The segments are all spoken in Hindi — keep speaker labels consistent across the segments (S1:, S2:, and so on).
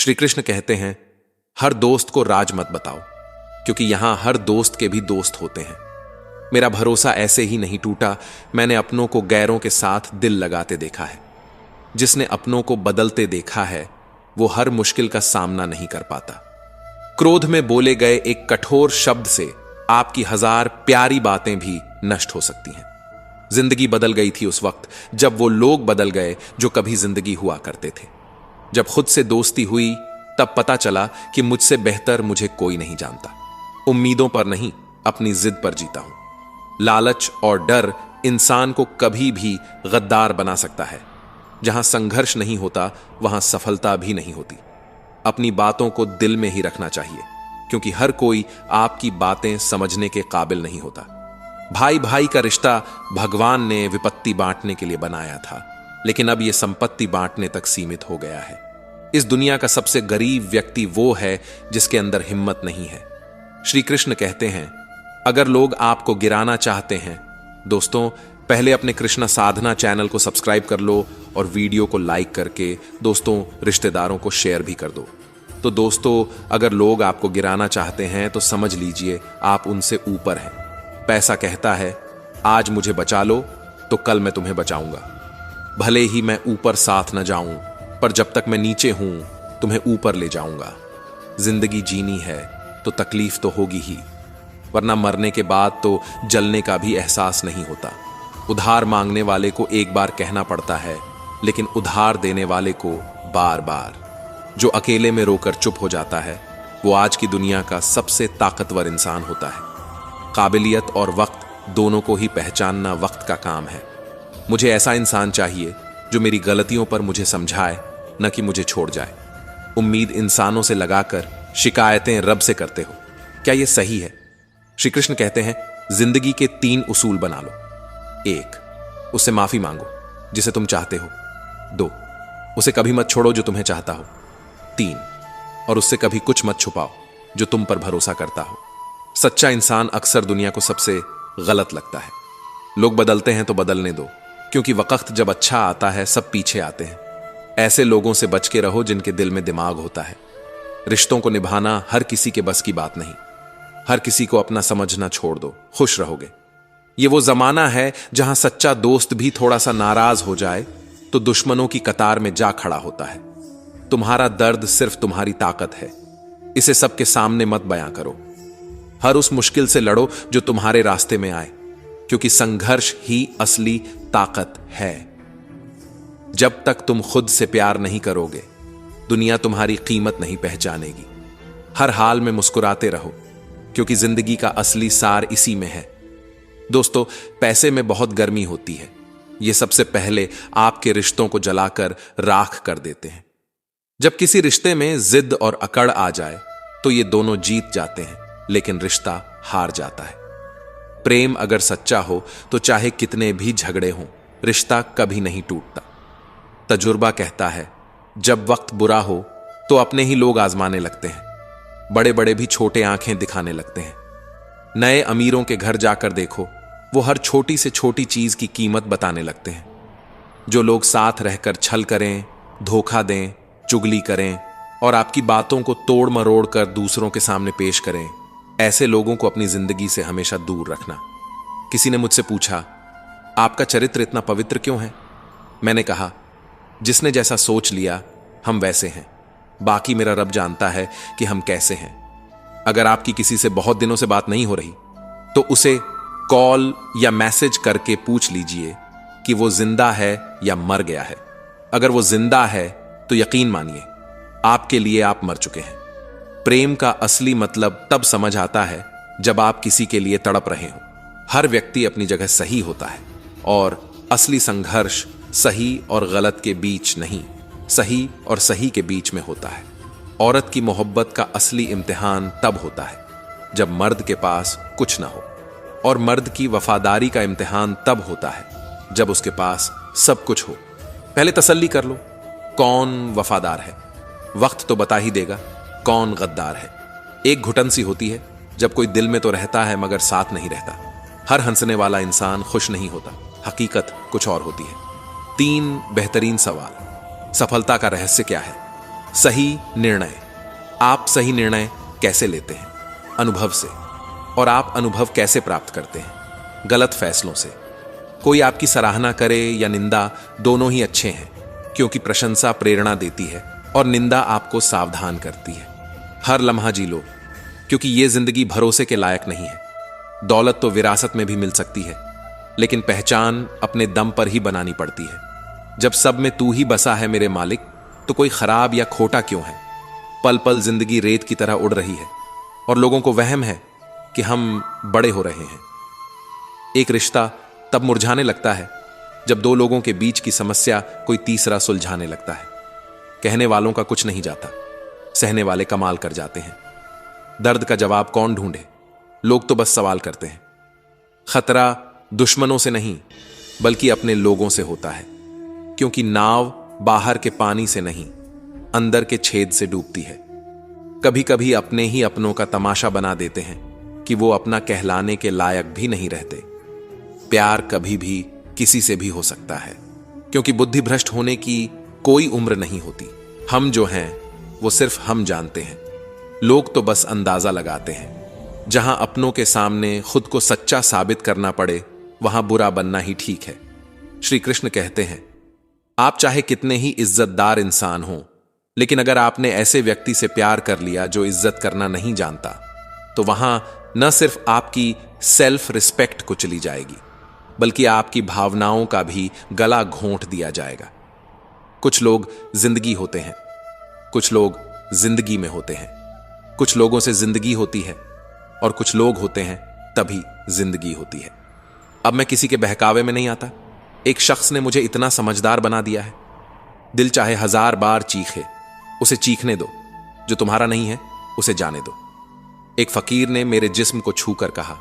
S1: श्री कृष्ण कहते हैं, हर दोस्त को राज मत बताओ, क्योंकि यहां हर दोस्त के भी दोस्त होते हैं। मेरा भरोसा ऐसे ही नहीं टूटा, मैंने अपनों को गैरों के साथ दिल लगाते देखा है। जिसने अपनों को बदलते देखा है वो हर मुश्किल का सामना नहीं कर पाता। क्रोध में बोले गए एक कठोर शब्द से आपकी 1000 प्यारी बातें भी नष्ट हो सकती हैं। जिंदगी बदल गई थी उस वक्त जब वो लोग बदल गए जो कभी जिंदगी हुआ करते थे। जब खुद से दोस्ती हुई तब पता चला कि मुझसे बेहतर मुझे कोई नहीं जानता। उम्मीदों पर नहीं, अपनी जिद पर जीता हूं। लालच और डर इंसान को कभी भी गद्दार बना सकता है। जहां संघर्ष नहीं होता वहां सफलता भी नहीं होती। अपनी बातों को दिल में ही रखना चाहिए, क्योंकि हर कोई आपकी बातें समझने के काबिल नहीं होता। भाई भाई का रिश्ता भगवान ने विपत्ति बांटने के लिए बनाया था, लेकिन अब यह संपत्ति बांटने तक सीमित हो गया है। इस दुनिया का सबसे गरीब व्यक्ति वो है जिसके अंदर हिम्मत नहीं है। श्री कृष्ण कहते हैं, अगर लोग आपको गिराना चाहते हैं, दोस्तों पहले अपने कृष्णा साधना चैनल को सब्सक्राइब कर लो और वीडियो को लाइक करके दोस्तों रिश्तेदारों को शेयर भी कर दो। तो दोस्तों, अगर लोग आपको गिराना चाहते हैं तो समझ लीजिए आप उनसे ऊपर हैं। पैसा कहता है, आज मुझे बचा लो तो कल मैं तुम्हें बचाऊंगा। भले ही मैं ऊपर साथ न जाऊं, पर जब तक मैं नीचे हूं तुम्हें ऊपर ले जाऊंगा। जिंदगी जीनी है तो तकलीफ तो होगी ही, वरना मरने के बाद तो जलने का भी एहसास नहीं होता। उधार मांगने वाले को एक बार कहना पड़ता है, लेकिन उधार देने वाले को बार बार। जो अकेले में रोकर चुप हो जाता है वो आज की दुनिया का सबसे ताकतवर इंसान होता है। काबिलियत और वक्त दोनों को ही पहचानना वक्त का काम है। मुझे ऐसा इंसान चाहिए जो मेरी गलतियों पर मुझे समझाए, न कि मुझे छोड़ जाए। उम्मीद इंसानों से लगाकर शिकायतें रब से करते हो, क्या यह सही है? श्री कृष्ण कहते हैं, जिंदगी के 3 उसूल बना लो। 1, उससे माफी मांगो जिसे तुम चाहते हो। 2, उसे कभी मत छोड़ो जो तुम्हें चाहता हो। 3, और उससे कभी कुछ मत छुपाओ जो तुम पर भरोसा करता हो। सच्चा इंसान अक्सर दुनिया को सबसे गलत लगता है। लोग बदलते हैं तो बदलने दो, क्योंकि वक्त जब अच्छा आता है सब पीछे आते हैं। ऐसे लोगों से बच के रहो जिनके दिल में दिमाग होता है। रिश्तों को निभाना हर किसी के बस की बात नहीं। हर किसी को अपना समझना छोड़ दो, खुश रहोगे। ये वो जमाना है जहां सच्चा दोस्त भी थोड़ा सा नाराज हो जाए तो दुश्मनों की कतार में जा खड़ा होता है। तुम्हारा दर्द सिर्फ तुम्हारी ताकत है, इसे सबके सामने मत बयां करो। हर उस मुश्किल से लड़ो जो तुम्हारे रास्ते में आए, क्योंकि संघर्ष ही असली ताकत है। जब तक तुम खुद से प्यार नहीं करोगे, दुनिया तुम्हारी कीमत नहीं पहचानेगी। हर हाल में मुस्कुराते रहो, क्योंकि जिंदगी का असली सार इसी में है। दोस्तों, पैसे में बहुत गर्मी होती है, ये सबसे पहले आपके रिश्तों को जलाकर राख कर देते हैं। जब किसी रिश्ते में जिद और अकड़ आ जाए तो ये दोनों जीत जाते हैं, लेकिन रिश्ता हार जाता है। प्रेम अगर सच्चा हो तो चाहे कितने भी झगड़े हों, रिश्ता कभी नहीं टूटता। तजुर्बा कहता है, जब वक्त बुरा हो तो अपने ही लोग आजमाने लगते हैं। बड़े बड़े भी छोटे आंखें दिखाने लगते हैं। नए अमीरों के घर जाकर देखो, वो हर छोटी से छोटी चीज की कीमत बताने लगते हैं। जो लोग साथ रहकर छल करें, धोखा दें, चुगली करें और आपकी बातों को तोड़ मरोड़ कर दूसरों के सामने पेश करें, ऐसे लोगों को अपनी जिंदगी से हमेशा दूर रखना। किसी ने मुझसे पूछा, आपका चरित्र इतना पवित्र क्यों है? मैंने कहा, जिसने जैसा सोच लिया हम वैसे हैं, बाकी मेरा रब जानता है कि हम कैसे हैं। अगर आपकी किसी से बहुत दिनों से बात नहीं हो रही तो उसे कॉल या मैसेज करके पूछ लीजिए कि वो जिंदा है या मर गया है। अगर वो जिंदा है तो यकीन मानिए आपके लिए आप मर चुके हैं। प्रेम का असली मतलब तब समझ आता है जब आप किसी के लिए तड़प रहे हो। हर व्यक्ति अपनी जगह सही होता है और असली संघर्ष सही और गलत के बीच नहीं, सही और सही के बीच में होता है। औरत की मोहब्बत का असली इम्तिहान तब होता है जब मर्द के पास कुछ ना हो, और मर्द की वफादारी का इम्तिहान तब होता है जब उसके पास सब कुछ हो। पहले तसल्ली कर लो, कौन वफादार है? वक्त तो बता ही देगा कौन गद्दार है। एक घुटन सी होती है जब कोई दिल में तो रहता है मगर साथ नहीं रहता। हर हंसने वाला इंसान खुश नहीं होता, हकीकत कुछ और होती है। 3 बेहतरीन सवाल। सफलता का रहस्य क्या है? सही निर्णय। आप सही निर्णय कैसे लेते हैं? अनुभव से। और आप अनुभव कैसे प्राप्त करते हैं? गलत फैसलों से। कोई आपकी सराहना करे या निंदा, दोनों ही अच्छे हैं, क्योंकि प्रशंसा प्रेरणा देती है और निंदा आपको सावधान करती है। हर लम्हा जी लो, क्योंकि ये जिंदगी भरोसे के लायक नहीं है। दौलत तो विरासत में भी मिल सकती है, लेकिन पहचान अपने दम पर ही बनानी पड़ती है। जब सब में तू ही बसा है मेरे मालिक, तो कोई खराब या खोटा क्यों है? पल पल जिंदगी रेत की तरह उड़ रही है और लोगों को वहम है कि हम बड़े हो रहे हैं। एक रिश्ता तब मुरझाने लगता है जब दो लोगों के बीच की समस्या कोई तीसरा सुलझाने लगता है। कहने वालों का कुछ नहीं जाता, सहने वाले कमाल कर जाते हैं। दर्द का जवाब कौन ढूंढे? लोग तो बस सवाल करते हैं। खतरा दुश्मनों से नहीं, बल्कि अपने लोगों से होता है, क्योंकि नाव बाहर के पानी से नहीं, अंदर के छेद से डूबती है। कभी कभी अपने ही अपनों का तमाशा बना देते हैं कि वो अपना कहलाने के लायक भी नहीं रहते। प्यार कभी भी किसी से भी हो सकता है, क्योंकि बुद्धि भ्रष्ट होने की कोई उम्र नहीं होती। हम जो हैं वो सिर्फ हम जानते हैं, लोग तो बस अंदाजा लगाते हैं। जहां अपनों के सामने खुद को सच्चा साबित करना पड़े, वहां बुरा बनना ही ठीक है। श्री कृष्ण कहते हैं, आप चाहे कितने ही इज्जतदार इंसान हों, लेकिन अगर आपने ऐसे व्यक्ति से प्यार कर लिया जो इज्जत करना नहीं जानता, तो वहां न सिर्फ आपकी सेल्फ रिस्पेक्ट को चली जाएगी, बल्कि आपकी भावनाओं का भी गला घोंट दिया जाएगा। कुछ लोग जिंदगी होते हैं, कुछ लोग जिंदगी में होते हैं। कुछ लोगों से जिंदगी होती है और कुछ लोग होते हैं तभी जिंदगी होती है। अब मैं किसी के बहकावे में नहीं आता। एक शख्स ने मुझे इतना समझदार बना दिया है, दिल चाहे 1000 बार चीखे, उसे चीखने दो। जो तुम्हारा नहीं है उसे जाने दो। एक फकीर ने मेरे जिस्म को छूकर कहा,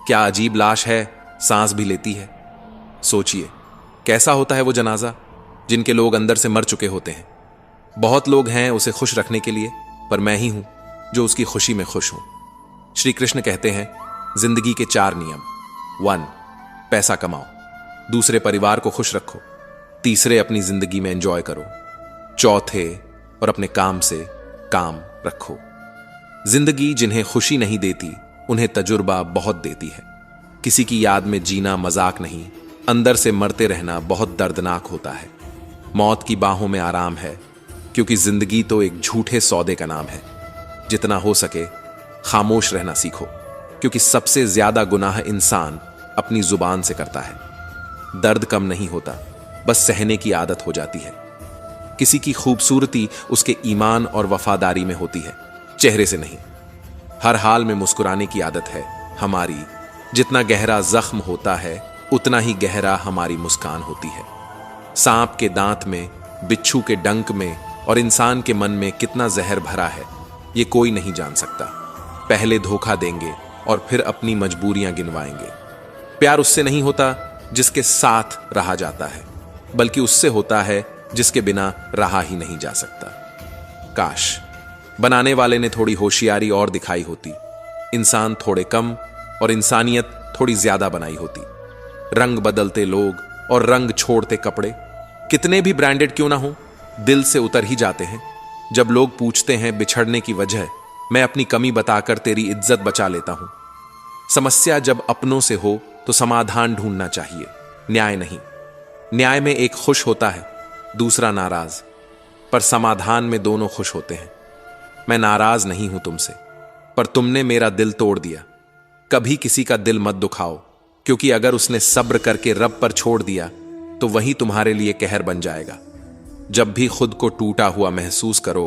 S1: क्या अजीब लाश है, सांस भी लेती है। सोचिए कैसा होता है वो जनाजा जिनके लोग अंदर से मर चुके होते हैं। बहुत लोग हैं उसे खुश रखने के लिए, पर मैं ही हूं जो उसकी खुशी में खुश हूं। श्री कृष्ण कहते हैं, जिंदगी के 4 नियम। 1, पैसा कमाओ। दूसरे, परिवार को खुश रखो। तीसरे, अपनी जिंदगी में एंजॉय करो। चौथे, और अपने काम से काम रखो। जिंदगी जिन्हें खुशी नहीं देती, उन्हें तजुर्बा बहुत देती है। किसी की याद में जीना मजाक नहीं, अंदर से मरते रहना बहुत दर्दनाक होता है। मौत की बाहों में आराम है, क्योंकि जिंदगी तो एक झूठे सौदे का नाम है। जितना हो सके खामोश रहना सीखो, क्योंकि सबसे ज्यादा गुनाह इंसान अपनी जुबान से करता है। दर्द कम नहीं होता, बस सहने की आदत हो जाती है। किसी की खूबसूरती उसके ईमान और वफादारी में होती है, चेहरे से नहीं। हर हाल में मुस्कुराने की आदत है हमारी। जितना गहरा जख्म होता है, उतना ही गहरा हमारी मुस्कान होती है। सांप के दांत में, बिच्छू के डंक में और इंसान के मन में कितना जहर भरा है, ये कोई नहीं जान सकता। पहले धोखा देंगे और फिर अपनी मजबूरियां गिनवाएंगे। प्यार उससे नहीं होता जिसके साथ रहा जाता है, बल्कि उससे होता है जिसके बिना रहा ही नहीं जा सकता। काश बनाने वाले ने थोड़ी होशियारी और दिखाई होती, इंसान थोड़े कम और इंसानियत थोड़ी ज्यादा बनाई होती। रंग बदलते लोग और रंग छोड़ते कपड़े कितने भी ब्रांडेड क्यों ना हो, दिल से उतर ही जाते हैं। जब लोग पूछते हैं बिछड़ने की वजह, मैं अपनी कमी बताकर तेरी इज्जत बचा लेता हूं। समस्या जब अपनों से हो तो समाधान ढूंढना चाहिए, न्याय नहीं। न्याय में एक खुश होता है, दूसरा नाराज, पर समाधान में दोनों खुश होते हैं। मैं नाराज नहीं हूं तुमसे, पर तुमने मेरा दिल तोड़ दिया। कभी किसी का दिल मत दुखाओ, क्योंकि अगर उसने सब्र करके रब पर छोड़ दिया तो वही तुम्हारे लिए कहर बन जाएगा। जब भी खुद को टूटा हुआ महसूस करो,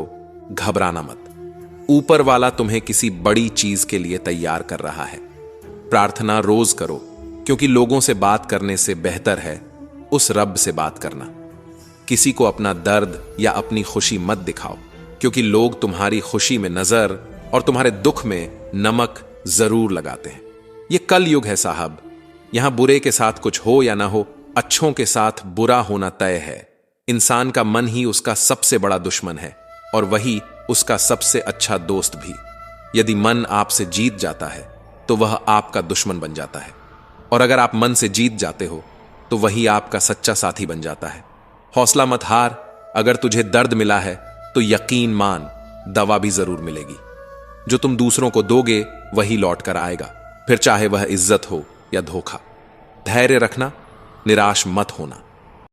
S1: घबराना मत। ऊपर वाला तुम्हें किसी बड़ी चीज के लिए तैयार कर रहा है। प्रार्थना रोज करो, क्योंकि लोगों से बात करने से बेहतर है उस रब से बात करना। किसी को अपना दर्द या अपनी खुशी मत दिखाओ, क्योंकि लोग तुम्हारी खुशी में नजर और तुम्हारे दुख में नमक जरूर लगाते हैं। यह कल युग है साहब। यहां बुरे के साथ कुछ हो या ना हो, अच्छों के साथ बुरा होना तय है। इंसान का मन ही उसका सबसे बड़ा दुश्मन है और वही उसका सबसे अच्छा दोस्त भी। यदि मन आपसे जीत जाता है तो वह आपका दुश्मन बन जाता है, और अगर आप मन से जीत जाते हो तो वही आपका सच्चा साथी बन जाता है। हौसला मत हार। अगर तुझे दर्द मिला है तो यकीन मान दवा भी जरूर मिलेगी। जो तुम दूसरों को दोगे वही लौट कर आएगा, फिर चाहे वह इज्जत हो या धोखा। धैर्य रखना, निराश मत होना।